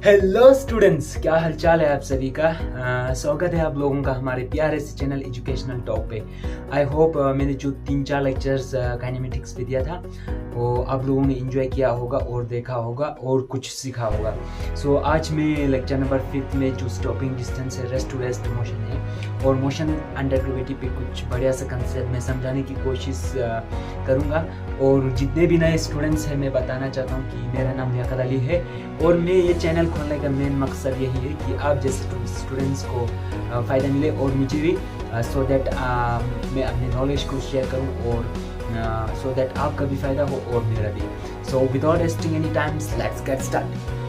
Hello students, क्या हालचाल है आप सभी का। स्वागत है आप लोगों का हमारे प्यारे से चैनल एजुकेशनल टॉप पे। आई होप मैंने जो 3-4 लेक्चर्स काइनेमेटिक्स पे दिया था वो आप लोगों ने एंजॉय किया होगा और देखा होगा और कुछ सीखा होगा। सो आज मैं लेक्चर नंबर 5 में जो स्टॉपिंग डिस्टेंस है, रेस्ट टू रेस्ट मोशन है और मोशन अंडर ग्रेविटी पे कुछ बढ़िया सा कंसेप्ट मैं समझाने की कोशिश करूँगा। और जितने भी नए स्टूडेंट्स हैं मैं बताना चाहता हूँ कि मेरा नाम लियाकत अली है और मैं ये चैनल खोलने का मेन मकसद यही है कि आप जैसे स्टूडेंट्स को फ़ायदा मिले और मुझे भी सो दैट मैं अपने नॉलेज को शेयर करूँ और सो दैट आपका भी फ़ायदा हो और मेरा भी। So without wasting any times let's get start.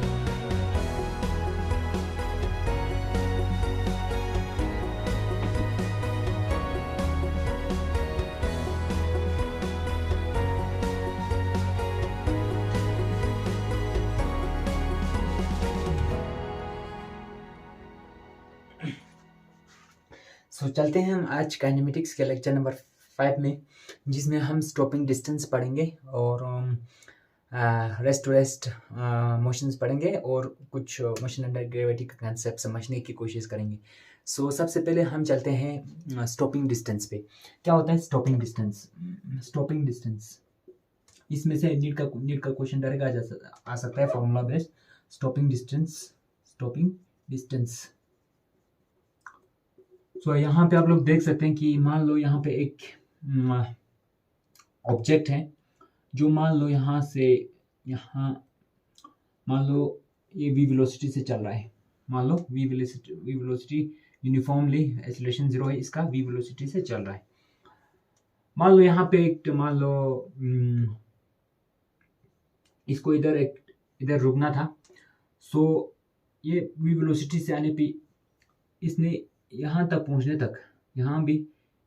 So चलते हैं हम आज काइनेमेटिक्स के लेक्चर नंबर 5 में, जिसमें हम स्टॉपिंग डिस्टेंस पढ़ेंगे और रेस्ट टू रेस्ट मोशंस पढ़ेंगे और कुछ मोशन अंडर ग्रेविटी का कंसेप्ट समझने की कोशिश करेंगे। सो सबसे पहले हम चलते हैं स्टॉपिंग डिस्टेंस पे। क्या होता है स्टॉपिंग डिस्टेंस? स्टॉपिंग डिस्टेंस इसमें से नीट का क्वेश्चन डायरेक्ट आ सकता है formula based. Stopping distance. So यहाँ पे आप लोग देख सकते हैं कि मान लो यहाँ पे एक ऑब्जेक्ट है जो मान लो यहाँ से यहाँ मान लो ये v वेलोसिटी से चल रहा है। मान लो v वेलोसिटी यूनिफॉर्मली एक्सेलरेशन 0 है, इसका v वेलोसिटी से चल रहा है। मान लो यहाँ पे एक मान लो इसको इधर रुकना था। सो ये v वेलोसिटी से आने पे इसने यहाँ तक पहुँचने तक यहाँ भी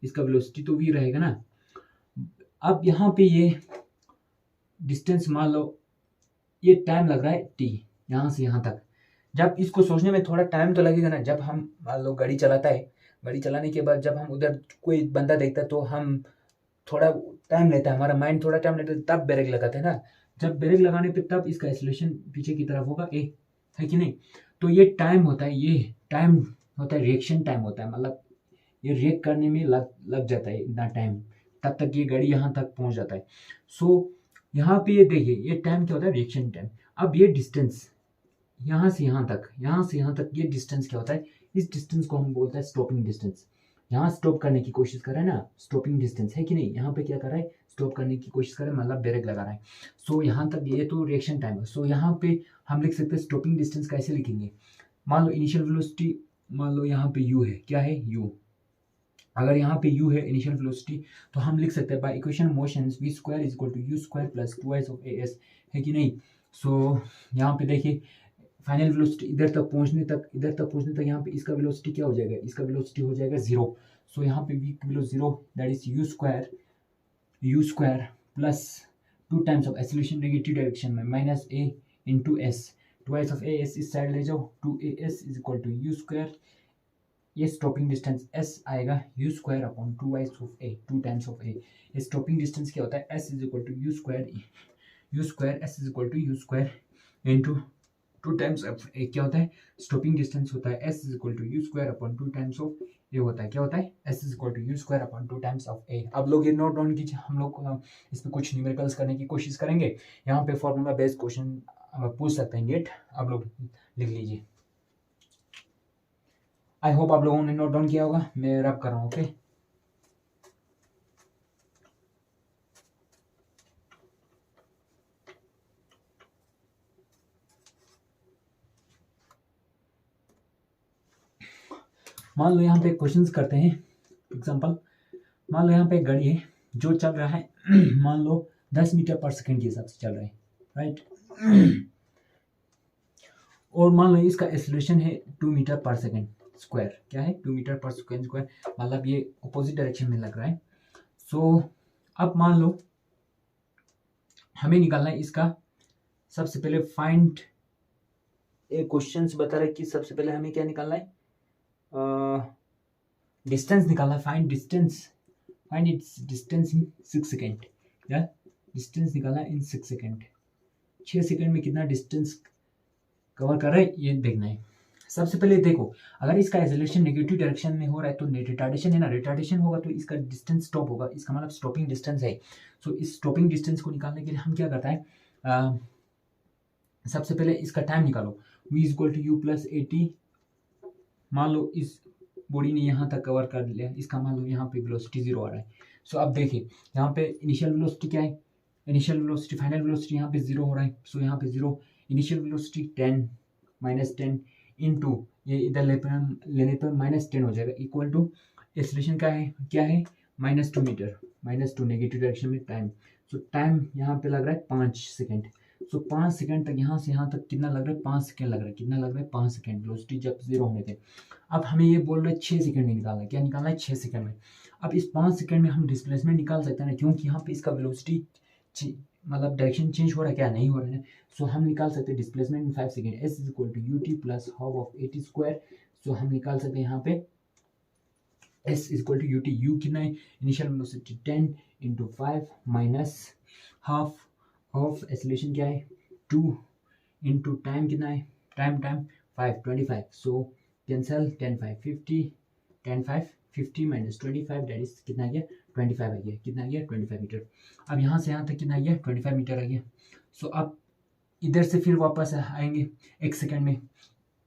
इसका वेलोसिटी तो v रहेगा ना। अब यहाँ पे ये डिस्टेंस मान लो ये टाइम लग रहा है t यहाँ से यहाँ तक। जब इसको सोचने में थोड़ा टाइम तो लगेगा ना। जब हम मान लो गाड़ी चलाता है, गाड़ी चलाने के बाद जब हम उधर कोई बंदा देखता है तो हम थोड़ा टाइम लेता है, हमारा माइंड थोड़ा टाइम लेता है, तब ब्रेक लगाते हैं ना। जब ब्रेक लगाने पे तब इसका एक्सेलरेशन पीछे की तरफ होगा ए, है कि नहीं। तो ये टाइम होता है, ये टाइम होता है, रिएक्शन टाइम होता है। मतलब ये रिएक्ट करने में लग जाता है इतना टाइम, तब तक ये गाड़ी यहाँ तक पहुँच जाता है। सो यहाँ पे ये देखिए ये टाइम क्या होता है, रिएक्शन टाइम। अब ये डिस्टेंस यहाँ से यहाँ तक ये डिस्टेंस क्या होता है, इस डिस्टेंस को हम बोलते हैं स्टॉपिंग डिस्टेंस। यहाँ स्टॉप करने की कोशिश कर रहा है ना, स्टॉपिंग डिस्टेंस है कि नहीं। यहाँ पे क्या कर रहा है, स्टॉप करने की कोशिश कर रहा है, मतलब ब्रेक लगा रहा है। सो यहाँ तक ये तो रिएक्शन टाइम है। सो यहाँ पे हम लिख सकते हैं स्टॉपिंग डिस्टेंस कैसे लिखेंगे। मान लो इनिशियल वेलोसिटी मान लो यहाँ पे u है, क्या है u। अगर यहाँ पे u है इनिशियल वेलोसिटी तो हम लिख सकते हैं by equation motion v square is equal to u square plus 2s of as, है कि नहीं। सो यहाँ पे देखिए फाइनल वेलोसिटी इधर तक पहुँचने तक यहाँ पे इसका वेलोसिटी क्या हो जाएगा, इसका वेलोसिटी हो जाएगा 0। सो यहाँ पे v की value 0 that is u square plus 2 times of acceleration negative direction में minus a into s, 2s of as इस साइड ले जाओ, 2as is equal to u square. ये स्टॉपिंग डिस्टेंस s आएगा u square upon 2s of a, 2 times of a। ये stopping distance क्या होता है, s is equal to u square s is equal to u square into 2 times of a। क्या होता है stopping distance होता है s is equal to u square upon 2 times of a होता है। क्या होता है s is equal to u square upon 2 times of a। अब लोग ये नोट डाउन कीजिए, हम लोग इस पर कुछ न्यूमेरिकल्स करने की कोशिश करेंगे। यहाँ पे फॉर्मूला बेस्ड क्वेश्चन पूछ सकते हैं गेट, आप लोग लिख लीजिए। आई होप आप लोगों ने नोट डाउन किया होगा, मैं रब कर रहा हूँ। ओके मान लो यहाँ पे क्वेश्चंस करते हैं एग्जांपल। मान लो यहाँ पे एक गाड़ी है जो चल रहा है मान लो 10 मीटर पर सेकंड के हिसाब से चल रहा है, राइट। और मान लो इसका एक्सेलरेशन है 2 मीटर पर सेकंड स्क्वायर। क्या है 2 मीटर पर सेकंड स्क्वायर, मतलब ये अपोजिट डायरेक्शन में लग रहा है। सो अब मान लो हमें निकालना है इसका, सबसे पहले फाइंड, एक क्वेश्चन बता रहा है कि सबसे पहले हमें क्या निकालना है, डिस्टेंस निकालना है। Find its distance in 6 second. या डिस्टेंस निकालना इन 6 सेकेंड। 6 सेकेंड में कितना डिस्टेंस कवर कर रहा है, ये देखना है। सबसे पहले देखो, अगर इसका एक्सेलरेशन नेगेटिव डायरेक्शन में हो रहा है तो रिटार्डेशन है ना, रिटार्डेशन होगा तो इसका डिस्टेंस स्टॉप होगा, इसका मतलब स्टॉपिंग डिस्टेंस है। सो इस स्टॉपिंग डिस्टेंस को निकालने के लिए हम क्या करता है, सबसे पहले इसका टाइम निकालो। v equal to U plus A T, मान लो इस बॉडी ने यहाँ तक कवर कर लिया, इसका मान लो यहाँ पे वेलोसिटी 0 आ रहा है। सो अब देखिए यहाँ पे इनिशियल वेलोसिटी क्या है, इनिशियल वेलोसिटी फाइनल वेलोसिटी यहाँ पे 0 हो रहा है। सो यहाँ पे 0, इनिशियल वेलोसिटी 10 -10 इंटू ये इधर लेने पर -10 हो जाएगा, इक्वल टू एक्सेलरेशन क्या है -2 मीटर, -2 नेगेटिव डायरेक्शन में टाइम। सो टाइम यहाँ पे लग रहा है 5 सेकेंड। सो 5 सेकेंड तक यहाँ से यहाँ तक कितना लग रहा है, 5 सेकेंड लग रहा है। कितना लग रहा है, 5 सेकेंड, वेलोसिटी जब 0 होने थे। अब हमें ये बोल रहे हैं 6 सेकेंड में निकालना है। क्या निकालना है, 6 सेकेंड में। अब इस 5 सेकेंड में हम डिस्प्लेसमेंट निकाल सकते हैं ना, क्योंकि यहाँ पे इसका वेलोसिटी मतलब डायरेक्शन चेंज हो रहा है, क्या नहीं हो रहा है। सो हम निकाल सकते हैं displacement in 5 second, s is equal to U T plus half of a t square. So हम निकाल सकते हैं यहाँ पे s is equal to you t, u कितना है, initial velocity 10 into 5 minus half of acceleration क्या है 2 इंटू टाइम कितना है, time 5 25। So cancel 10 5 50, 10 5 50 minus 25, that is कितना आ गया, 25 आ गया। कितना आ गया, 25 मीटर। अब यहाँ से यहाँ तक कितना आ गया, 25 मीटर आ गया। सो अब इधर से फिर वापस आएंगे 1 सेकेंड में,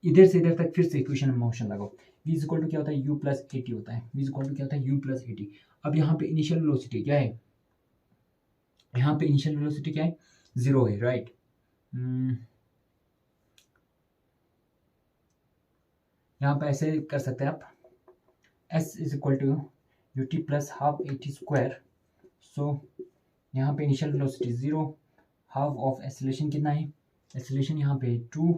इधर से इधर तक फिर से इक्वेशन में मोशन लगाओ। v इज इक्वल टू क्या होता है, u प्लस ए टी होता है। v इज इक्वल टू क्या होता है, u प्लस ए टी। अब यहाँ पे इनिशियल वेलोसिटी क्या है, यहाँ पे इनिशियल वेलोसिटी क्या है, 0 है, राइट। यहाँ पे ऐसे कर सकते हैं आप, s is equal to U T plus half a t square. So यहाँ पे initial velocity 0, half of acceleration कितना है, एक्सेलरेशन यहाँ पे 2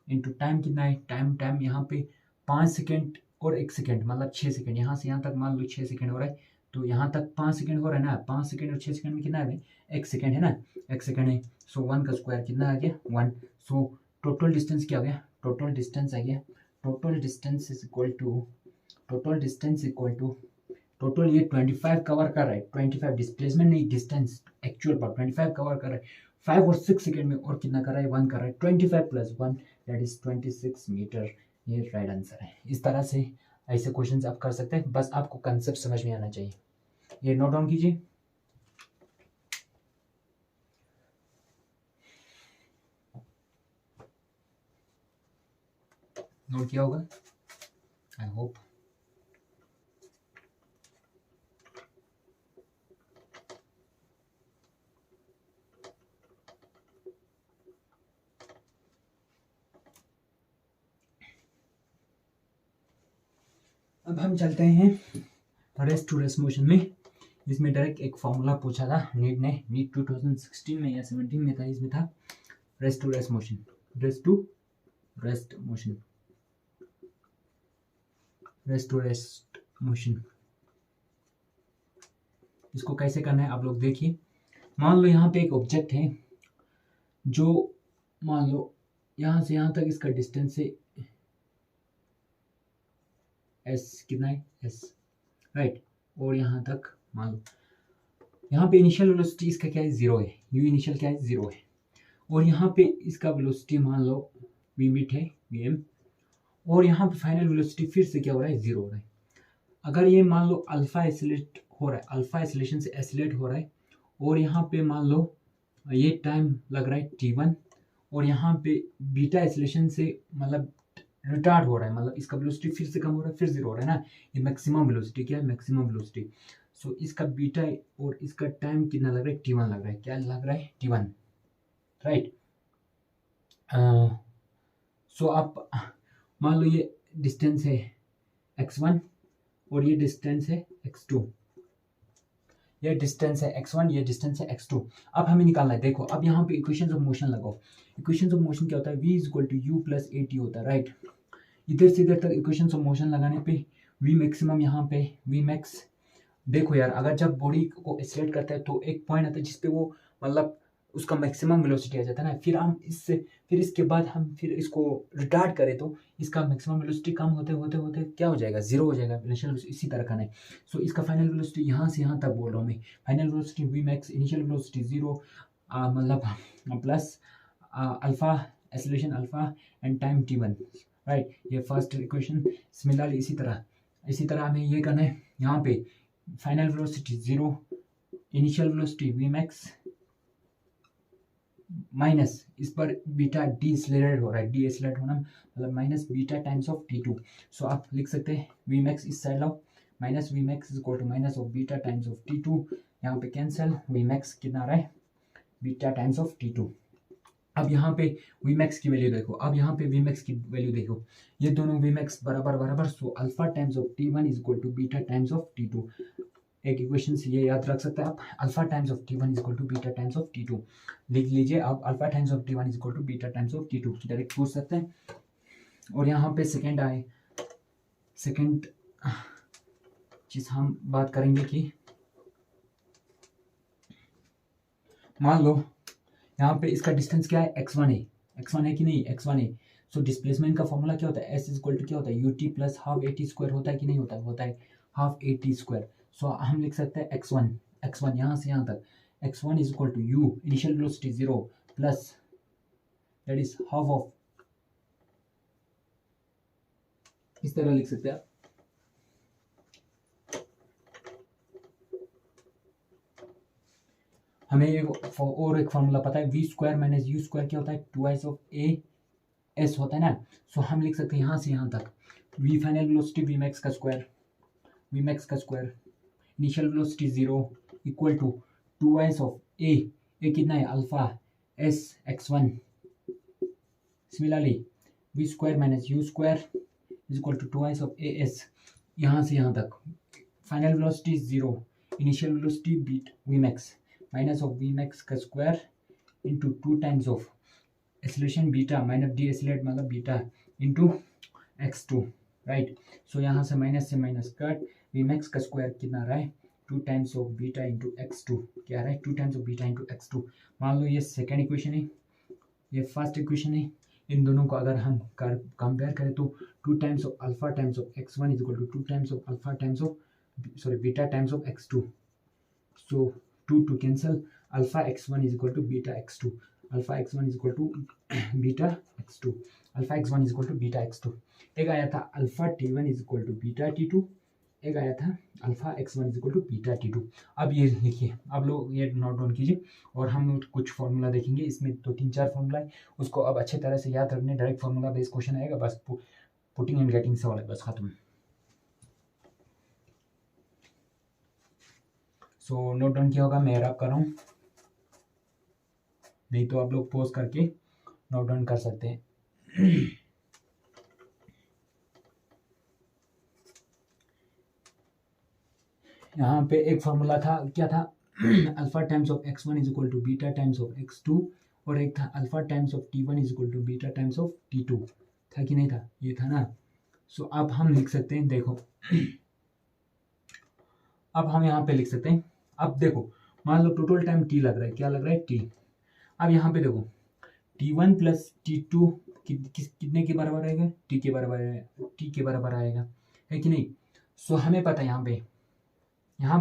इंटू टाइम कितना है, टाइम यहाँ पे 5 सेकेंड और 1 सेकेंड, मतलब 6 सेकेंड। यहाँ से यहाँ तक मान लो 6 सेकेंड हो रहा है, तो यहाँ तक 5 सेकेंड हो रहा है ना, 5 सेकेंड और 6 सेकेंड में कितना है, 1 सेकेंड है ना, 1 सेकेंड है। सो 1 का स्क्वायर कितना आ गया, 1। सो टोटल डिस्टेंस क्या हो गया, टोटल डिस्टेंस आ गया, total distance is equal to, total distance equal to, total ये 25 कवर कर रहा है, 25 डिस्प्लेसमेंट नहीं, डिस्टेंस एक्चुअल पर 25 कवर कर रहा है 5 और 6 सेकेंड में, और कितना कर रहा है, 1 कर रहा है, 25 प्लस 1 दैट इज 26 मीटर। ये राइट आंसर है। इस तरह से ऐसे क्वेश्चंस आप कर सकते हैं, बस आपको कंसेप्ट समझ में आना चाहिए। ये नोट डाउन कीजिए। नोट किया होगा, आई होप। अब हम चलते हैं रेस्ट टू रेस्ट मोशन में। इसमें डायरेक्ट एक फॉर्मूला पूछा था नीट ने, नीट 2016 में या 17 में था, इसमें था rest to rest motion, rest to rest motion, rest to rest motion. इसको कैसे करना है आप लोग देखिए। मान लो यहाँ पे एक ऑब्जेक्ट है, जो मान लो यहाँ से यहाँ तक इसका डिस्टेंस है s, कितना है s, राइट। और यहाँ तक मान लो यहाँ पे इनिशियल वेलोसिटी इसका क्या है, 0 है, u इनिशियल क्या है, 0 है। और यहाँ पे इसका वेलोसिटी मान लो v मिट है, vm, और यहाँ पे फाइनल वेलोसिटी फिर से क्या हो रहा है, 0 हो रहा है। अगर ये मान लो अल्फा एसिलेट हो रहा है, अल्फा एसिलेशन से एसिलेट हो रहा है, और यहाँ पे मान लो ये टाइम लग रहा है t1, और यहाँ पे बीटा एसिलेशन से मतलब रिटार्ड हो रहा है, मतलब इसका वेलोसिटी फिर से कम हो रहा है, फिर 0 हो रहा है ना। ये मैक्सिमम वेलोसिटी क्या है, मैक्सिमम वेलोसिटी। सो इसका बीटा और इसका टाइम कितना लग रहा है, t1 लग रहा है। क्या लग रहा है, t1, राइट। सो आप मान लो ये डिस्टेंस है x1 और ये डिस्टेंस है x2, ये डिस्टेंस है x1, ये डिस्टेंस है x2। अब हमें निकालना है, देखो अब यहाँ पे इक्वेशंस ऑफ मोशन लगाओ। इक्वेशंस ऑफ मोशन क्या होता है, v is equal to U plus A T होता है, राइट। इधर से इधर तक इक्वेशंस ऑफ मोशन लगाने पे v मैक्सिमम, यहाँ पे v मैक्स। देखो यार, अगर जब बॉडी को एक्सेलरेट करता है तो एक पॉइंट आता है जिसपे वो मतलब उसका मैक्सिमम वेलोसिटी आ जाता है ना, फिर हम इससे फिर इसके बाद हम फिर इसको रिटार्ड करें तो इसका मैक्सिमम वेलोसिटी कम होते होते होते क्या हो जाएगा, 0 हो जाएगा। इनिशियल इसी तरह का नहीं। सो इसका फाइनल वेलोसिटी यहाँ से यहाँ तक बोल रहा हूँ मैं, final velocity v max, initial velocity 0 मतलब plus alpha acceleration alpha and time t1, right. ये फर्स्ट इक्वेशन। सिमिलरली इसी तरह हमें ये करना है, यहाँ पे final velocity 0, initial velocity Vmax minus इस पर बीटा डीएसलेरेट हो रहा है, डीएसलेरेट होना मतलब minus beta times of t2। So आप लिख सकते हैं Vmax इस साइड लाओ, minus Vmax is equal to minus of beta times of t2, यहाँ पे कैंसिल, Vmax कितना आ रहा है बीटा टाइम्स ऑफ t2। अब यहाँ पे Vmax की वैल्यू देखो, अब यहाँ पे Vmax की वैल्यू देखो, ये दोनों Vmax बराबर, so alpha times of t1 is equal to beta times of t2। एक इक्वेशन से ये याद रख सकते हैं आप, alpha times of t1 is equal to beta times of t2 लिख लीजिए। अब alpha times of t1 is equal to beta times of t2 direct पूछ सकते हैं। और यहाँ पे सेकेंड चीज हम बात करेंगे कि मान लो यहाँ पे इसका डिस्टेंस क्या है x1 है कि नहीं, x1 है। सो डिस्प्लेसमेंट का फॉर्मूला क्या होता है, s इज इक्वल टू क्या होता है ut plus half at square होता है कि नहीं होता है हाफ at स्क्वायर। सो हम लिख सकते हैं x1 यहाँ से यहाँ तक, x1 is equal to u initial velocity 0 plus that is half of, इस तरह लिख सकते हैं आप। हमें और एक फॉर्मूला पता है, v square minus u square क्या होता है 2 ऑफ a s होता है ना। सो हम लिख सकते हैं यहाँ से यहाँ तक v फाइनल वेलोसिटी Vmax का square initial velocity 0 equal to 2 of a कितना है alpha s x1। Similarly v square minus u square is equal to 2 of a s, यहाँ से यहाँ तक फाइनल वेलोसिटी 0 इनिशियल वेलोसिटी बीट Vmax माइनस ऑफ Vmax का square into 2 times of acceleration beta minus decelerate मतलब beta into x2, right. So यहाँ से minus cut, Vmax का स्क्वायर कितना रहा है 2 times of beta into x2, क्या रहा है 2 times of beta into x2। मान लो ये सेकेंड इक्वेशन है, ये फर्स्ट इक्वेशन है। इन दोनों को अगर हम कंपेयर करें तो 2 times of alpha times of x1 is equal to 2 times of alpha times of beta times of x2। So 2 cancel, alpha x1 is equal to beta x2, alpha x1 is equal to beta x2, alpha x1 is equal to beta x2। एक आया था alpha t1 is equal to beta t2, एक आया था alpha x1 is equal to beta t2। अब ये लिखिए, आप लोग ये नोट डाउन कीजिए और हम कुछ फॉर्मूला देखेंगे, इसमें तो 3-4 फॉर्मूला है, उसको अब अच्छे तरह से याद रखने, डायरेक्ट फॉर्मूला बेस्ड क्वेश्चन आएगा, बस पुटिंग एंड गेटिंग सवाल है, बस खत्म। सो नोट डाउन किया होगा, मैं रैप कर रहा हूँ, नहीं तो आप लोग पॉज करके नोट डाउन कर सकते हैं। यहाँ पे एक फॉर्मूला था, क्या था alpha times of x1 is equal to beta times of x2, और एक था alpha times of t1 is equal to beta times of t2, था कि नहीं था, ये था ना। सो अब हम लिख सकते हैं, देखो अब हम यहाँ पे लिख सकते हैं, अब देखो मान लो टोटल टाइम t लग रहा है, क्या लग रहा है t। अब यहाँ पे देखो t1 प्लस t2 कितने के बराबर आएगा, t के बराबर आएगा, है कि नहीं। सो हमें पता है यहाँ पे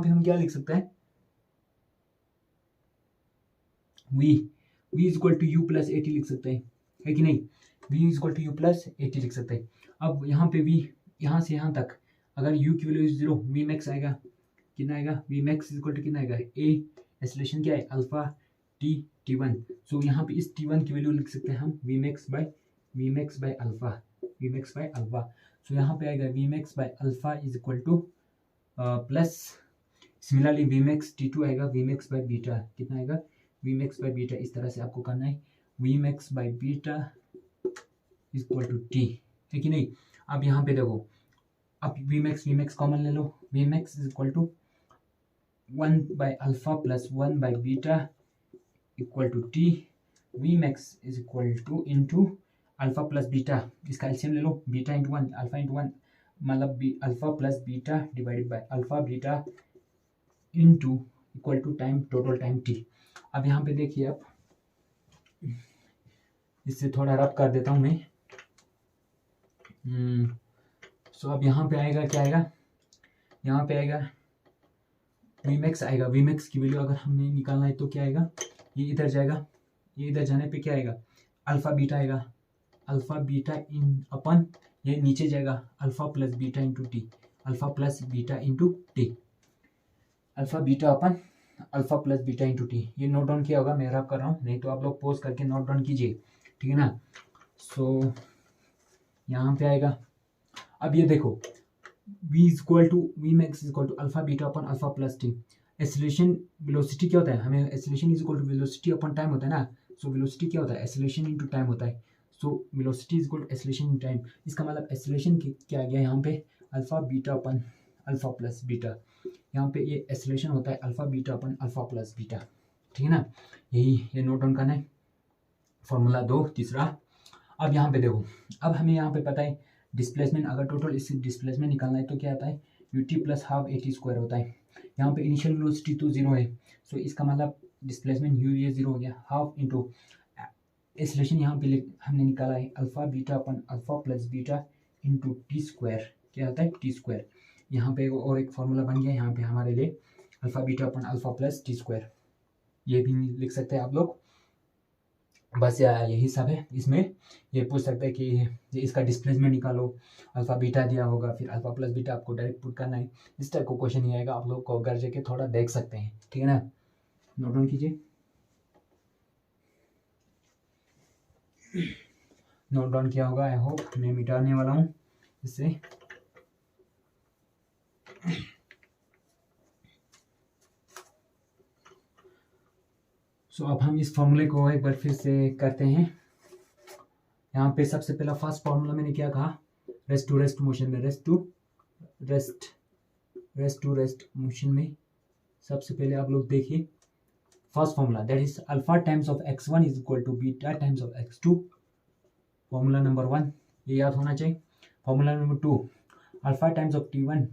हम क्या लिख सकते हैं, v is equal to u plus at लिख सकते हैं, है कि नहीं, v is equal to u plus at लिख सकते हैं। अब यहाँ पे v यहाँ से यहाँ तक अगर u की वैल्यू 0, Vmax आएगा, कितना आएगा Vmax इज इक्वल टू कितना आएगा a एक्सेलरेशन क्या है अल्फा t1। सो यहाँ पे इस t1 की वैल्यू लिख सकते हैं हम Vmax बाय अल्फा। सो यहाँ पे आएगा Vmax by alpha is equal two plus similarly Vmax t2 आएगा Vmax बाय बीटा, कितना आएगा Vmax बाय बीटा, इस तरह से आपको करना है, Vmax by beta is equal to t, है कि नहीं। अब यहाँ पे देखो, अब Vmax कॉमन ले लो, Vmax is equal to 1 by alpha plus 1 by beta equal to t, Vmax is equal to into alpha plus beta, इसका एलसीएम ले लो, बीटा इंटू 1 अल्फा इंटू 1 मतलब alpha plus beta divided by alpha beta into equal to time total time t। अब यहाँ पे देखिए, अब इससे थोड़ा रब कर देता हूँ मैं। सो अब यहाँ पे आएगा, क्या आएगा, यहाँ पे आएगा Vmax आएगा, Vmax की वैल्यू अगर हमें निकालना है तो क्या आएगा, ये इधर जाएगा, ये इधर जाने पे क्या आएगा अल्फा बीटा आएगा, अल्फा बीटा इन अपन ये नीचे जाएगा alpha plus beta into T, alpha plus beta into T, alpha beta upon alpha plus beta into T. ये नोट डाउन किया होगा, मैं रब कर रहा हूँ, नहीं तो आप लोग पोज करके नोट डाउन कीजिए, ठीक है ना। सो यहाँ पे आएगा, अब ये देखो v equal to V max equal to alpha beta upon alpha plus T. Acceleration velocity क्या होता है, हमें acceleration is equal to velocity upon time होता है ना। सो वेलोसिटी क्या होता है, एसिलेशन इनटू टाइम होता है। So velocity is equal to acceleration in time. इसका मतलब एसिलेशन क्या आ गया यहाँ पे, alpha beta upon alpha plus beta. यहाँ पे ये एसिलेशन होता है alpha beta upon alpha plus beta, ठीक है ना। यही ये नोट डाउन करना है। फॉर्मूला 2 तीसरा। अब यहाँ पे देखो, अब हमें यहाँ पे पता है डिस्प्लेसमेंट, अगर टोटल इससे डिस्प्लेसमेंट निकालना है तो क्या आता है, ut plus half at square होता है। यहाँ पे इनिशियल वेलोसिटी तो जीरो है, सो इसका मतलब डिस्प्लेसमेंट u ये जीरो हो गया, हाफ इंटू एसिलेशन यहाँ पे हमने निकाला है alpha beta upon alpha plus beta into T square, क्या आता है टी स्क्वायर। यहाँ पे और एक फॉर्मूला बन गया यहाँ पे हमारे लिए, alpha beta upon alpha plus T square, ये भी लिख सकते हैं आप लोग। बस यही सब है। इसमें ये पूछ सकते हैं कि इसका डिस्प्लेसमेंट निकालो, अल्फा बीटा दिया होगा, फिर अल्फा प्लस बीटा आपको डायरेक्ट पुट करना है। इस टाइप का क्वेश्चन ही आएगा, आप लोग को घर जाके थोड़ा देख सकते हैं, ठीक है ना। नोट डाउन कीजिए, नोट डाउन किया होगा आई होप। मैं मिटाने वाला हूँ इससे। सो अब हम इस फॉर्मूले को एक बार फिर से करते हैं। यहाँ पे सबसे पहला फर्स्ट फॉर्मूला मैंने क्या कहा, रेस्ट टू रेस्ट मोशन में, रेस्ट टू रेस्ट मोशन में सबसे पहले आप लोग देखिए first formula, that is alpha times of x1 is equal to beta times of x2। Formula number 1 ये याद होना चाहिए। Formula number 2 alpha times of t1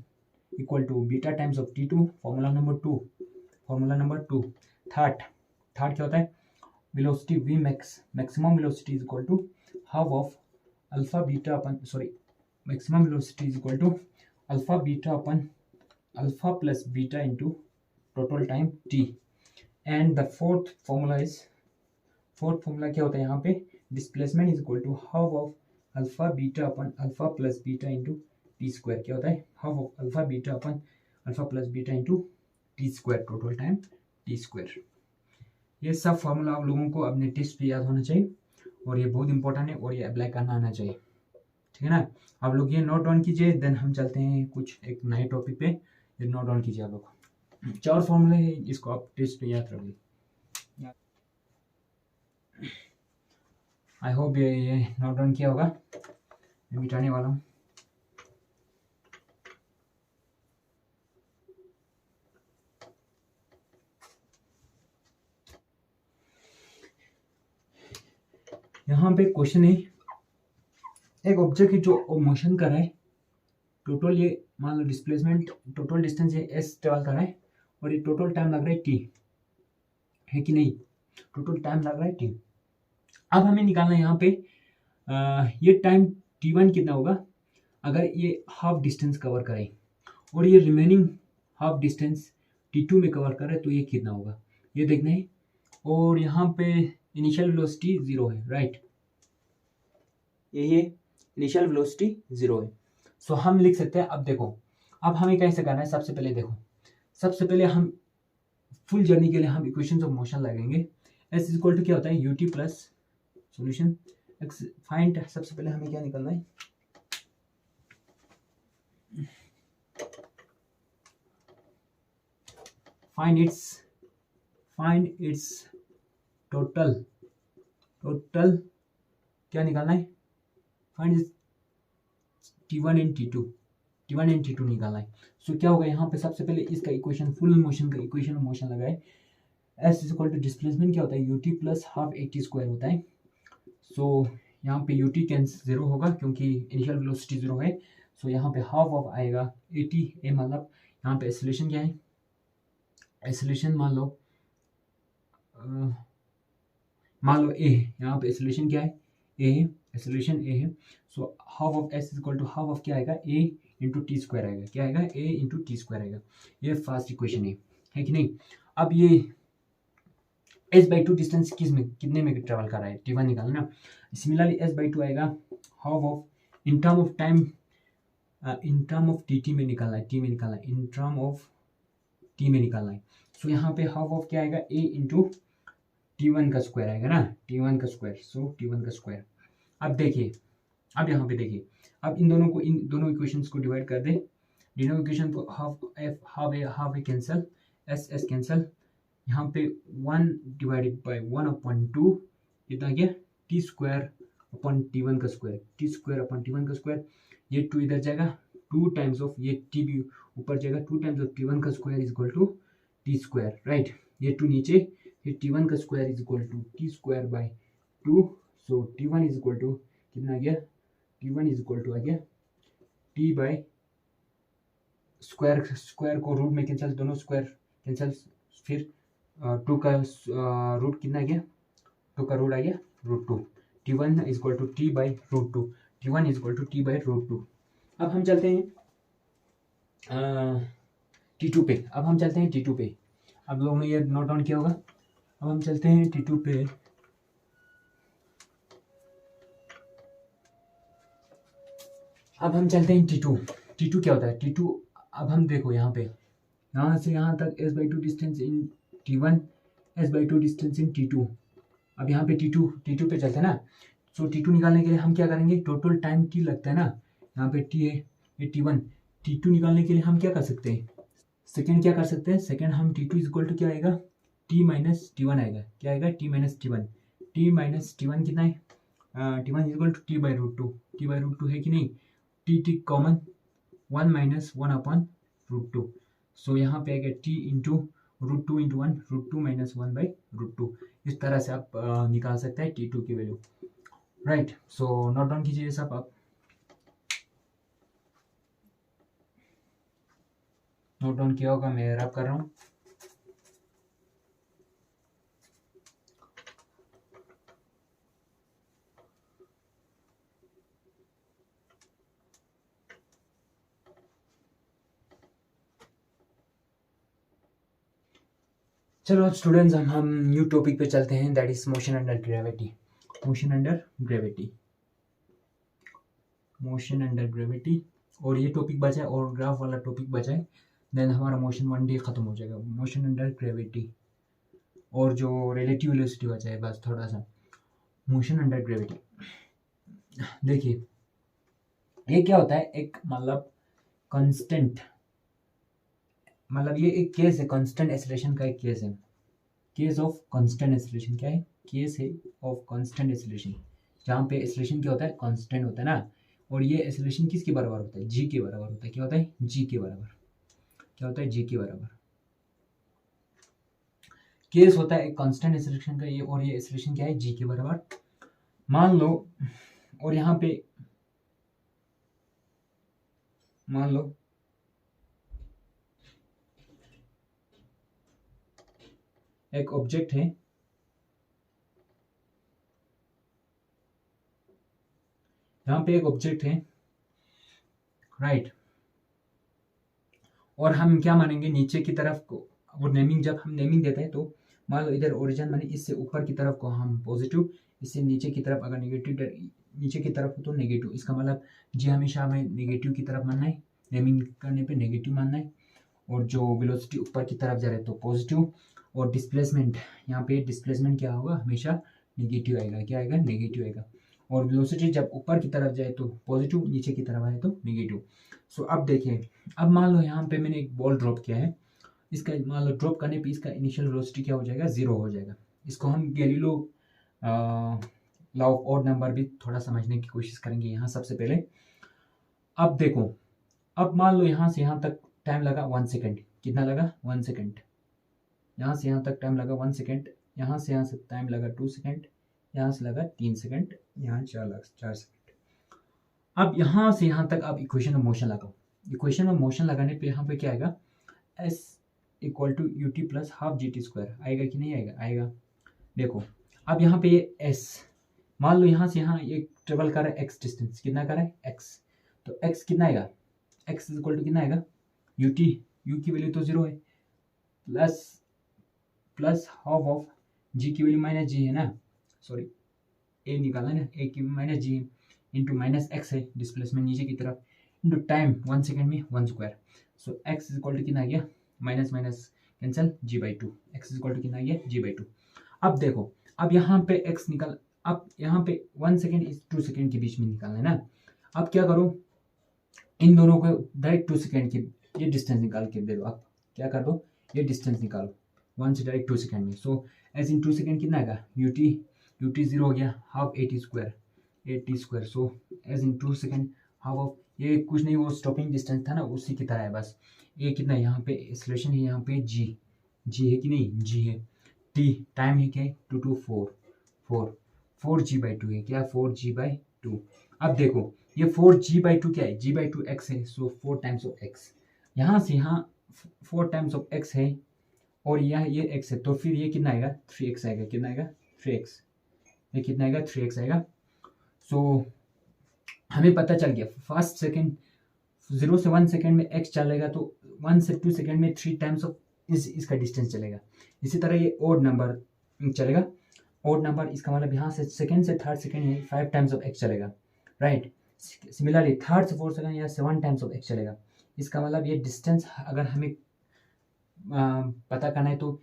equal to beta times of t2। Formula number 2। Formula number 2 third क्या होता है, velocity v max, maximum velocity is equal to half of alpha beta upon maximum velocity is equal to alpha beta upon alpha plus beta into total time t। And the fourth formula क्या होता है यहाँ पे, displacement is equal to half of alpha beta upon alpha plus beta into T square. क्या होता है, half of alpha beta upon alpha plus beta into T square, total time T square. ये सब फॉर्मूला आप लोगों को अपने test पे याद होना चाहिए, और ये बहुत इंपॉर्टेंट है, और ये अप्लाई करना आना चाहिए, ठीक है ना। आप लोग ये नोट डाउन कीजिए, देन हम चलते हैं कुछ एक नए टॉपिक पे। ये नोट डाउन कीजिए आप लोग, 4 फॉर्मूले हैं, इसको आप टेस्ट पे याद रखिए। आई होप ये नोट डाउन किया होगा, मैं मिटाने वाला हूँ। यहाँ पे क्वेश्चन है, एक ऑब्जेक्ट है जो मोशन कर रहा है, टोटल ये मान लो डिस्प्लेसमेंट, टोटल डिस्टेंस है s ट्रेवल कर रहा है, और ये टोटल टाइम लग रहा है t, है कि नहीं, टोटल टाइम लग रहा है t। अब हमें निकालना है यहाँ पे ये टाइम t1 कितना होगा अगर ये हाफ डिस्टेंस कवर करे, और ये रिमेनिंग हाफ डिस्टेंस t2 में कवर करे तो ये कितना होगा, ये देखना है। और यहाँ पे इनिशियल वेलोसिटी 0 है, राइट, ये इनिशियल वेलोसिटी 0 है। सो हम लिख सकते हैं, अब देखो अब हमें कैसे करना है, सबसे पहले देखो, सबसे पहले हम फुल जर्नी के लिए हम इक्वेशंस ऑफ मोशन लगेंगे। s इक्वल टू क्या होता है, ut plus solution x find. सबसे पहले हमें क्या निकालना है, फाइंड इट्स टोटल क्या निकालना है, फाइंड t1 एंड t2 निकालना है। सो क्या होगा यहाँ पे, सबसे पहले इसका इक्वेशन, फुल मोशन का इक्वेशन ऑफ मोशन लगाए। s इक्वल टू डिस्प्लेसमेंट क्या होता है, ut plus half at square होता है। सो यहाँ पे ut कैंसिल 0 होगा क्योंकि इनिशियल वेलोसिटी 0 है। सो यहाँ पे हाफ ऑफ आएगा at, ए मतलब यहाँ पे एक्सेलरेशन क्या है, एक्सेलरेशन मान लो a, यहाँ पे एक्सेलरेशन क्या है, a है, एक्सेलरेशन a है। So half of s equal to half of क्या आएगा, a इंटू टी स्क्वायर आएगा, क्या आएगा, a इंटू टी स्क्वायर आएगा। ये फर्स्ट इक्वेशन है कि नहीं। अब ये एस बाई टू डिस्टेंस किस में कितने में ट्रेवल कर रहा है, T1 निकालना ना। सिमिलरली एस बाई टू आएगा half of in term of time, in term of T में निकालना है, टी में निकालना है, इन टर्म ऑफ टी में निकालना है। सो यहाँ पे हाफ ऑफ क्या आएगा, ए इंटू T1 का स्क्वायर आएगा ना, T1 का स्क्वायर, सो T1 का स्क्वायर। अब देखिए, अब यहाँ पे देखिए, अब इन दोनों इक्वेशंस को डिवाइड कर दे, दोनों इक्वेशन को हाफ ए कैंसल, एस कैंसल, यहाँ पे 1 डिवाइडेड बाई 1/2 कितना गया, टी स्क्वायर अपॉन T1 का square, T square upon T1 का स्क्वायर, ये 2 इधर जाएगा, 2 टाइम्स ऑफ ये टी भी ऊपर जाएगा, 2 टाइम्स ऑफ T1 का square is equal to T square, right. ये 2 नीचे, फिर T1 का square is equal to T square by 2, so T1 is equal to कितना आ गया, T1 इज इक्वल टू आ गया टी बाई स्क्वायर को रूट में कैंसिल, दोनों स्क्वायर कैंसिल, फिर 2 का रूट कितना आ गया, 2 का रूट आ गया √2, T1 is equal to T by √2, T1 is equal to T by √2। अब हम चलते हैं T2 पे, अब हम चलते हैं T2 पे, अब लोगों ने ये नोट डाउन किया होगा। अब हम चलते हैं T2 पे, अब हम चलते हैं T2 क्या होता है T2। अब हम देखो यहाँ पे, यहाँ से यहाँ तक s/2 distance in T1, s/2 distance in T2। अब यहाँ पे T2 पे चलते हैं ना, सो T2 निकालने के लिए हम क्या करेंगे, टोटल टाइम T लगता है ना, यहाँ पे T है, ये T1, T2 निकालने के लिए हम क्या कर सकते हैं, सेकेंड क्या कर सकते हैं, सेकेंड हम T2 इज इक्वल टू क्या आएगा, T माइनस T1 आएगा, क्या आएगा, T माइनस T1 कितना है, T1 is equal to T by √2 है कि नहीं, टी कॉमन 1 माइनस 1/√2, सो यहाँ पे आएगा T into √2 into 1, √2 minus 1 by √2। इस तरह से आप निकाल सकते हैं T2 की value, right. So note down कीजिए सब आप, नोट डाउन किया होगा, मैं रैप कर रहा हूँ। चलो स्टूडेंट्स, हम न्यू टॉपिक पे चलते हैं, that is motion under gravity. Motion under gravity और ये टॉपिक बचा है और ग्राफ वाला टॉपिक बचा है, देन हमारा मोशन 1 डे खत्म हो जाएगा। मोशन अंडर ग्रेविटी और जो रिलेटिव वेलोसिटी बचा है, बस थोड़ा सा। मोशन अंडर ग्रेविटी, देखिए ये क्या होता है, एक मतलब कांस्टेंट, मतलब ये एक केस है, कांस्टेंट एक्सेलरेशन का एक केस है, केस ऑफ कांस्टेंट एक्सेलरेशन। क्या है, केस है ऑफ कांस्टेंट एक्सेलरेशन, जहाँ पे एक्सेलरेशन क्या होता है, कांस्टेंट होता है ना, और ये एक्सेलरेशन किसके बराबर होता है, जी के बराबर होता है। क्या होता है, जी के बराबर, क्या होता है, जी के बराबर। केस होता है एक कांस्टेंट एक्सेलरेशन का ये, और ये एक्सेलरेशन क्या है, जी के बराबर मान लो। और यहाँ पे मान लो एक ऑब्जेक्ट है, यहाँ पे एक ऑब्जेक्ट है, राइट, और हम क्या मानेंगे, नीचे की तरफ को, वो नेमिंग, जब हम नेमिंग देते हैं तो मान लो इधर ओरिजिन माने इससे ऊपर की तरफ को हम पॉजिटिव, इससे नीचे की तरफ अगर नेगेटिव, नीचे की तरफ हो तो नेगेटिव, इसका मतलब जी हमेशा हमें नेगेटिव की तरफ मानना है, नेमिंग करने पे नेगेटिव मानना है, और जो वेलोसिटी ऊपर की तरफ जा रहा है तो पॉजिटिव, और डिस्प्लेसमेंट, यहाँ पे डिस्प्लेसमेंट क्या होगा, हमेशा नेगेटिव आएगा, क्या आएगा, नेगेटिव आएगा, और वेलोसिटी जब ऊपर की तरफ जाए तो पॉजिटिव, नीचे की तरफ आए तो नेगेटिव। सो अब देखिए, अब मान लो यहाँ पे मैंने एक बॉल ड्रॉप किया है, इसका मान लो ड्रॉप करने पे इसका इनिशियल वेलोसिटी क्या हो जाएगा, 0 हो जाएगा। इसको हम Galileo law of odd number भी थोड़ा समझने की कोशिश करेंगे यहाँ सबसे पहले। अब देखो, अब मान लो यहाँ से यहाँ तक टाइम लगा 1 सेकेंड, कितना लगा, 1 सेकेंड, यहाँ से यहाँ तक टाइम लगा 1 सेकेंड, यहाँ से टाइम लगा 2 सेकेंड, यहाँ से लगा 3 सेकेंड, यहाँ 4 सेकेंड। अब यहाँ से यहाँ तक आप इक्वेशन में मोशन लगाओ, इक्वेशन में मोशन लगाने पे यहाँ पे क्या आएगा, s equal to U T plus half G T square, आएगा कि नहीं आएगा, आएगा। देखो अब यहाँ पे ये s, मान लो यहाँ से यहाँ एक ट्रेवल कर रहा है x डिस्टेंस, कितना कर रहा है x, तो x कितना आएगा, x इक्वल टू कितना आएगा, यू टी, यू की वैल्यू तो 0 है, प्लस हाफ ऑफ जी की वैल्यू माइनस जी है ना, सॉरी ए निकालना है ना, ए की minus G into minus X है, डिस्प्लेसमेंट नीचे की तरफ, इंटू टाइम 1 सेकेंड में 1 square. So X is equal to कितना आ गया, minus minus cancel g/2, X is equal to कितना आ गया g/2। अब देखो, अब यहाँ पे x निकल, अब यहाँ पे 1 सेकेंड इस 2 सेकेंड के बीच में निकालना है ना। अब क्या करो, इन दोनों को डायरेक्ट 2 सेकेंड की ये डिस्टेंस निकाल के दे दो। अब क्या कर दो, ये डिस्टेंस निकालो 1 से डायरेक्ट 2 सेकेंड में। सो एज इन 2 सेकेंड कितना आएगा, ut 0 हो गया, half at square. So as in 2 second half of, ये कुछ नहीं वो स्टॉपिंग डिस्टेंस था ना, उसी की तरह है बस। ये कितना है, यहाँ पे एक्सेलरेशन है, यहाँ पे जी है कि नहीं, जी है। टी टाइम है क्या है, 2 to 4 g/2 है क्या, 4g/2। अब देखो ये 4g/2 क्या है, g/2 x है, सो 4 टाइम्स ऑफ x, यहाँ से यहाँ 4 टाइम्स ऑफ x है, और यह ये x है, तो फिर ये कितना आएगा, 3x आएगा। कितना आएगा, 3x। ये कितना आएगा, 3x आएगा। सो हमें पता चल गया फर्स्ट सेकेंड 0 से 1 सेकेंड में x चलेगा, तो 1 से 2 सेकेंड में 3 टाइम्स ऑफ इसका डिस्टेंस चलेगा। इसी तरह ये ओड नंबर चलेगा, ओड नंबर, इसका मतलब यहाँ से सेकेंड से थर्ड सेकेंड में 5 टाइम्स ऑफ x चलेगा, राइट। सिमिलरली थर्ड से फोर्थ सेकेंड या 7 टाइम्स ऑफ x चलेगा। इसका मतलब ये डिस्टेंस अगर हमें पता करना है, तो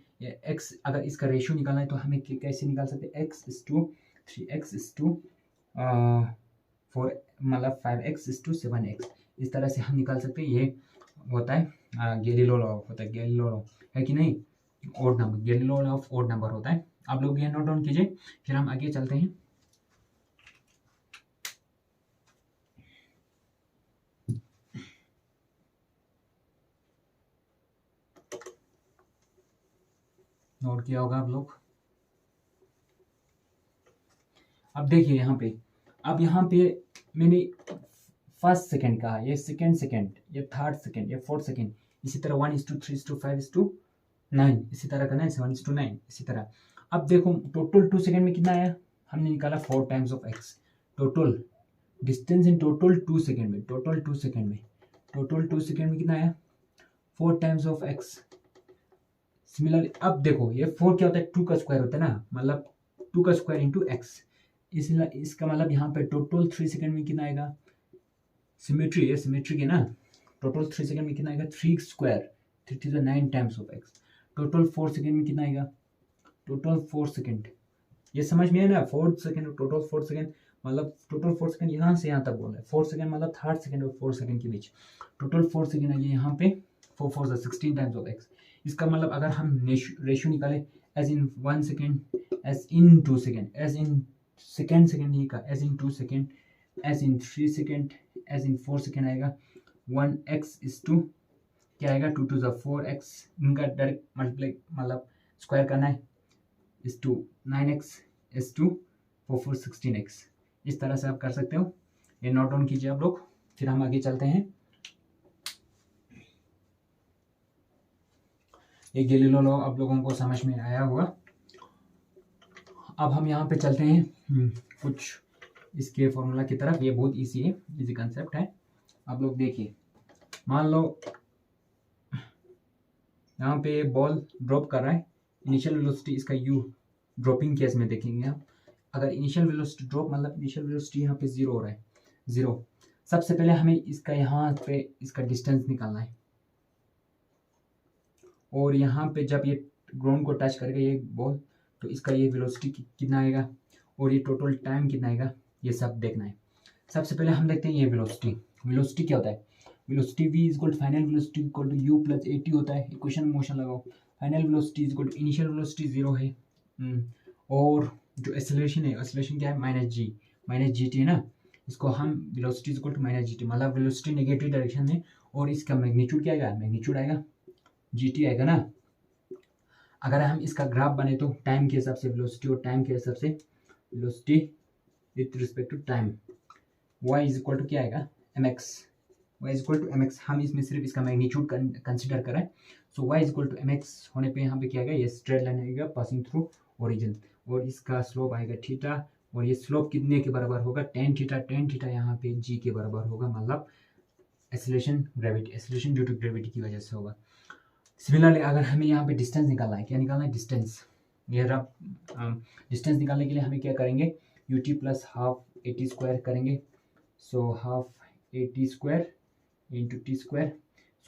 x अगर इसका रेशियो निकालना है, तो हमें कैसे निकाल सकते हैं, x/3x/4 मतलब 5x/7x, इस तरह से हम निकाल सकते हैं। ये होता है गैलीलियो लॉ, होता है गैलीलियो लॉ, है कि नहीं, odd number, Galileo law of odd number होता है। आप लोग ये नोट डाउन कीजिए, फिर हम आगे चलते हैं। नोट किया होगा आप लोग। अब देखिए यहाँ पे, अब यहाँ पे मैंने फर्स्ट सेकेंड कहा, ये सेकेंड सेकेंड, ये थर्ड सेकेंड, ये फोर्थ सेकेंड, इसी तरह 1:3:5:9, इसी तरह करना है 7:9, इसी तरह। अब देखो टोटल 2 सेकेंड में कितना आया, हमने निकाला 4 times of x। Total distance in total 2 second में, टोटल 2 सेकेंड में कितना आया, 4 टाइम्स ऑफ x। सिमिलरली अब देखो ये 4 क्या होता है, 2 का स्क्वायर होता है ना, मतलब 2 का स्क्वायर इंटू x। इसलिए इसका मतलब यहाँ पे टोटल 3 सेकेंड में कितना आएगा, सिमेट्री, ये सिमेट्रिक है ना, टोटल 3 सेकेंड में कितना आएगा, 3 square, 9 times of x। Total 4 second में कितना आएगा, टोटल 4 सेकेंड, ये समझ में है ना, 4 सेकेंड, टोटल 4 सेकेंड मतलब टोटल 4 सेकेंड यहाँ से यहाँ तक बोल रहे हैं, 4 सेकेंड मतलब थर्ड सेकेंड और 4 सेकेंड के बीच टोटल 4 सेकेंड है, यहाँ पे 4 16 टाइम्स ऑफ x। इसका मतलब अगर हम रेशियो निकालें, as in 1 second, as in 2 second, as in second नहीं का, as in 2 second, as in 3 second, as in 4 second आएगा 1x/2 क्या आएगा, 2 to 4x, इनका डायरेक्ट मल्टीप्लाई मतलब स्क्वायर करना है, इस 2 9x/2 4 16x, इस तरह से आप कर सकते हो। ये नोट डाउन कीजिए आप लोग, फिर हम आगे चलते हैं। ये गैलीलियो लॉ आप लोगों को समझ में आया होगा। अब हम यहाँ पे चलते हैं कुछ इसके फॉर्मूला की तरफ। ये बहुत इजी है, इजी कंसेप्ट है। आप लोग देखिए, मान लो यहाँ पे बॉल ड्रॉप कर रहा है, इनिशियल वेलोसिटी इसका u ड्रॉपिंग केस में देखेंगे आप, अगर इनिशियल वेलोसिटी ड्रॉप मतलब इनिशियल वेलोसिटी यहाँ पे 0 हो रहा है, 0। सबसे पहले हमें इसका यहाँ पे इसका डिस्टेंस निकालना है, और यहाँ पे जब ये ग्राउंड को टच करेगा ये बॉल, तो इसका ये वेलोसिटी कितना आएगा, और ये टोटल टाइम कितना आएगा, ये सब देखना है। सबसे पहले हम देखते हैं ये वेलोसिटी क्या होता है, velocity v is equal to final velocity equal to u plus at होता है। इक्वेशन मोशन लगाओ, final velocity is equal to initial velocity 0 है, और जो एक्सेलरेशन है, एक्सेलरेशन क्या है, माइनस gt है ना, इसको हम velocity is equal to minus gt, मतलब वेलोसिटी नेगेटिव डायरेक्शन में, और इसका मैग्नीट्यूड क्या आएगा, मैग्नीट्यूड आएगा gt आएगा ना। अगर हम इसका ग्राफ बने तो टाइम के हिसाब से वेलोसिटी और टाइम के हिसाब से velocity with respect to time, y is equal to क्या आएगा, mx, y is equal to mx। हम इसमें सिर्फ इसका मैग्नीट्यूड कंसिडर करें, so y is equal to mx होने पे यहाँ पे क्या आएगा, ये स्ट्रेट लाइन आएगा पासिंग थ्रू ओरिजिन, और इसका स्लोप आएगा थीटा, और ये स्लोप कितने के बराबर होगा, टेन थीटा यहाँ पे g के बराबर होगा, मतलब एक्सेलरेशन ड्यू टू ग्रेविटी की वजह से होगा। सिमिलरली अगर हमें यहाँ पे डिस्टेंस निकालना है, क्या निकालना है, डिस्टेंस, ये रफ डिस्टेंस निकालने के लिए हमें क्या करेंगे, ut plus half at square करेंगे। So half at square into T square.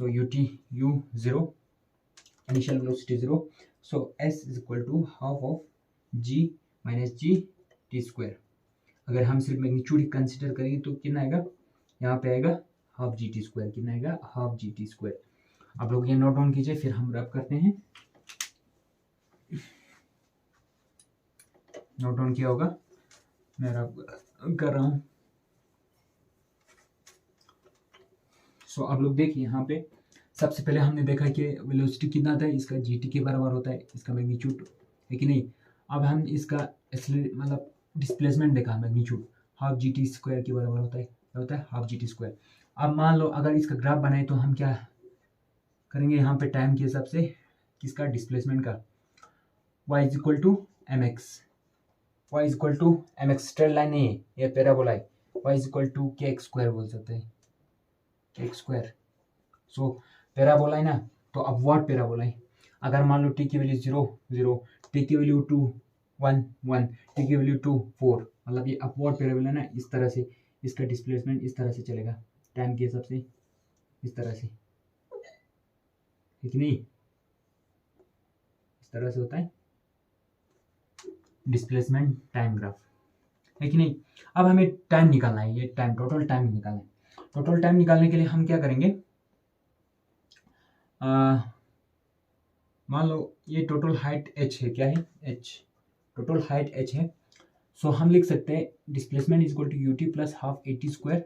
So ut u 0, initial velocity 0, so s is equal to half of g minus g T square. अगर हम सिर्फ मैग्नीट्यूड कंसिडर करेंगे तो कितना आएगा, यहाँ पे आएगा हाफ जी टी स्क्वायर। कितना आएगा, हाफ जी टी स्क्वायर। आप लोग ये नोट डाउन कीजिए, फिर हम रब करते हैं। नोट डाउन किया होगा, मैं रब कर रहा हूँ। सो आप लोग देखिए यहाँ पे सबसे पहले हमने देखा कि वेलोसिटी कितना था, इसका जी टी के बराबर होता है, इसका मैग्नीट्यूड है कि नहीं। अब हम इसका मतलब डिस्प्लेसमेंट देखा, magnitude half G T square के बराबर होता है, क्या होता है, हाफ जी टी स्क्वायर। अब मान लो अगर इसका ग्राफ बनाए तो हम क्या करेंगे, यहाँ पे टाइम के हिसाब से किसका, डिस्प्लेसमेंट का, y is equal to M X, y is equal to M X, straight line नहीं है, ये पैराबोला है, y is equal to K X square बोल सकते हैं, के एक्स स्क्वायर। सो पैराबोला है ना, तो अपवर्ड पैराबोला है। अगर मान लो t की वैल्यू 0 0, t की वैल्यू 2 1 1, t की वैल्यू 2 4, मतलब ये अपवर्ड पैराबोला है ना, इस तरह से इसका डिस्प्लेसमेंट इस तरह से चलेगा, टाइम के हिसाब से इस तरह से, ठीक नहीं, इस तरह से होता है डिस्प्लेसमेंट टाइम ग्राफ, है कि नहीं। अब हमें टाइम निकालना है, ये टाइम, टोटल टाइम निकालना है। टोटल टाइम निकालने के लिए हम क्या करेंगे, मान लो ये टोटल हाइट h है, क्या है, h, टोटल हाइट h है। सो हम लिख सकते हैं displacement is equal to U T plus half at square,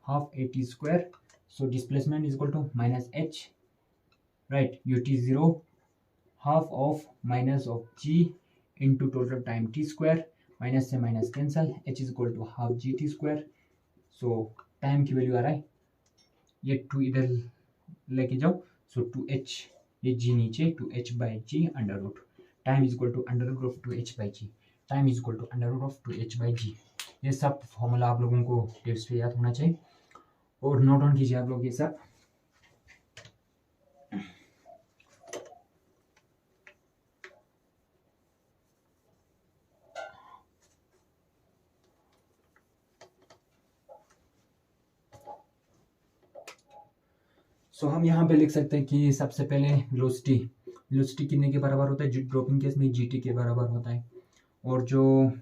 half at square. So displacement is equal to minus h, right, ut 0 half of minus of g into total time t square, minus से minus cancel, h is equal to half G T square. So time की value आ रहा है, ये 2 इधर लेके जाओ, सो 2h, ये g नीचे, 2h by g under root, time is equal to under root of 2h by g, time is equal to under root of 2h by g. ये सब फॉर्मूला आप लोगों को टिप्स पे याद होना चाहिए और नोट डाउन कीजिए आप लोग ये सब। सो हम यहाँ पे लिख सकते हैं कि सबसे पहले वेलोसिटी कितने के बराबर होता है, ड्रॉपिंग केस में जी टी के बराबर होता है, और जो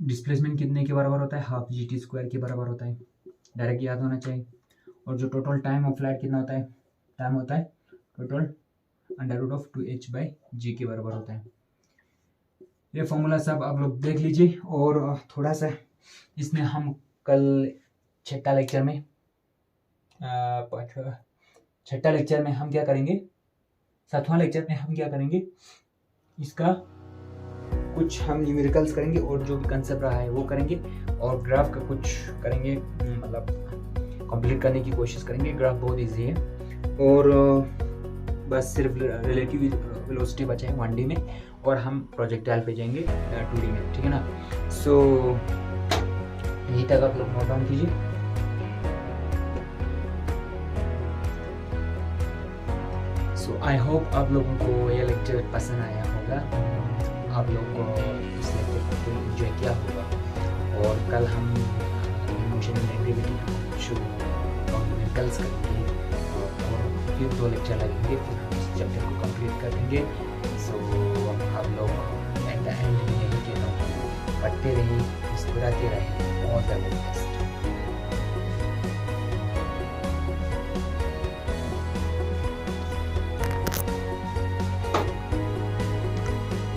डिस्प्लेसमेंट कितने के बराबर होता है, हाफ जी टी स्क्वायर के बराबर होता है, डायरेक्ट याद होना चाहिए। और जो टोटल टाइम ऑफ फ्लाइट कितना होता है, टाइम होता है total under root of 2h by g के बराबर होता है। ये फॉर्मूला सब आप लोग देख लीजिए। और थोड़ा सा इसमें हम कल छठा लेक्चर में हम क्या करेंगे, सातवां लेक्चर में हम क्या करेंगे, इसका कुछ हम न्यूमेरिकल्स करेंगे और जो भी कंसेप्ट रहा है वो करेंगे, और ग्राफ का कुछ करेंगे, मतलब कंप्लीट करने की कोशिश करेंगे। ग्राफ बहुत इजी है, और बस सिर्फ रिलेटिव वेलोसिटी बचा है 1D में, और हम प्रोजेक्टाइल पे जाएंगे 2D में, ठीक है ना। सो यहीं तक आप लोग नोट डाउन कीजिए। सो आई होप आप लोगों को ये लेक्चर पसंद आया होगा, आप लोग को इस लेक्चर को फुल एंजॉय किया होगा। और कल हम इमोशन एंड एक्टिविटी शुरू न्यूमेरिकल्स करेंगे, और फिर 2 लेक्चर लगेंगे, फिर हम इस चैप्टर को कंप्लीट कर देंगे। सो आप लोग एट द एंड में यही कहता हूँ, पढ़ते रहिए, मुस्कुराते रहिए।